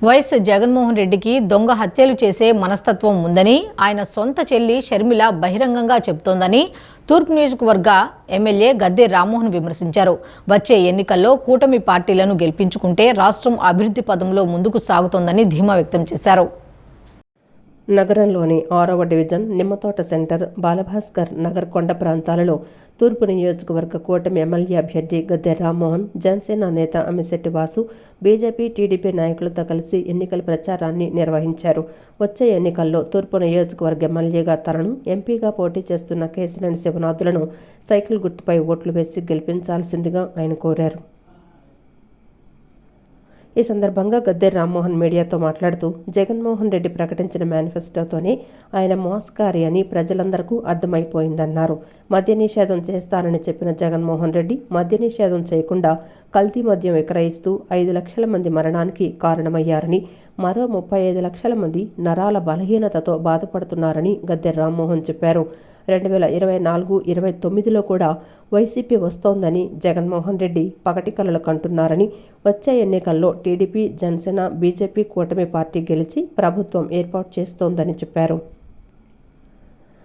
YS Jaganmohan రెడ్డికి దొంగ హత్యలు చేసే మనస్తత్వం ఉందని ఆయన సొంత చెల్లి షర్మిల బహిరంగంగా చెబుతోందని తూర్పు నియోజకవర్గ ఎమ్మెల్యే గద్దె రామ్మోహన్ విమర్శించారు. వచ్చే ఎన్నికల్లో కూటమి పార్టీలను గెలిపించుకుంటే రాష్ట్రం అభివృద్ధి పదంలో ముందుకు సాగుతోందని ధీమా వ్యక్తం చేశారు. నగరంలోని 6వ డివిజన్ నిమ్మతోట సెంటర్, బాలభాస్కర్ నగర్ కొండ ప్రాంతాలలో తూర్పు నియోజకవర్గ కూటమి ఎమ్మెల్యే అభ్యర్థి గద్దె రామ్మోహన్, జనసేన నేత అమిశెట్టి వాసు, బీజేపీ, టీడీపీ నాయకులతో కలిసి ఎన్నికల ప్రచారాన్ని నిర్వహించారు. వచ్చే ఎన్నికల్లో తూర్పు నియోజకవర్గ ఎమ్మెల్యేగా తనను, ఎంపీగా పోటీ చేస్తున్న కేశినేని శివనాథులను సైకిల్ గుర్తుపై ఓట్లు వేసి గెలిపించాల్సిందిగా ఆయన కోరారు. ఈ సందర్భంగా గద్దె రామ్మోహన్ మీడియాతో మాట్లాడుతూ, జగన్మోహన్ రెడ్డి ప్రకటించిన మేనిఫెస్టోతోనే ఆయన మోసకారి అని ప్రజలందరికీ అర్థమైపోయిందన్నారు. మద్య నిషేధం చేస్తానని చెప్పిన జగన్మోహన్ రెడ్డి మద్య నిషేధం చేయకుండా కల్తీ మద్యం విక్రయిస్తూ 5 లక్షల మంది మరణానికి కారణమయ్యారని, మరో 35 లక్షల మంది నరాల బలహీనతతో బాధపడుతున్నారని గద్దె రామ్మోహన్ చెప్పారు. 2024-29లో కూడా వైసీపీ వస్తోందని జగన్మోహన్ రెడ్డి పగటి కలలు కంటున్నారని, వచ్చే ఎన్నికల్లో టీడీపీ, జనసేన, బీజేపీ కూటమి పార్టీ గెలిచి ప్రభుత్వం ఏర్పాటు చేస్తోందని చెప్పారు.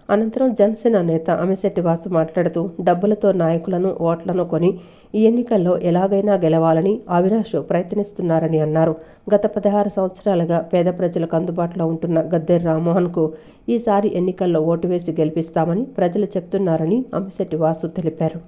అనంతరం జనసేన నేత అమిశెట్టి వాసు మాట్లాడుతూ, డబ్బులతో నాయకులను, ఓట్లను కొని ఈ ఎన్నికల్లో ఎలాగైనా గెలవాలని అవినాష్ ప్రయత్నిస్తున్నారని అన్నారు. గత 16 సంవత్సరాలుగా పేద ప్రజలకు అందుబాటులో ఉంటున్న గద్దె రామ్మోహన్కు ఈసారి ఎన్నికల్లో ఓటు వేసి గెలిపిస్తామని ప్రజలు చెప్తున్నారని అమిశెట్టి వాసు తెలిపారు.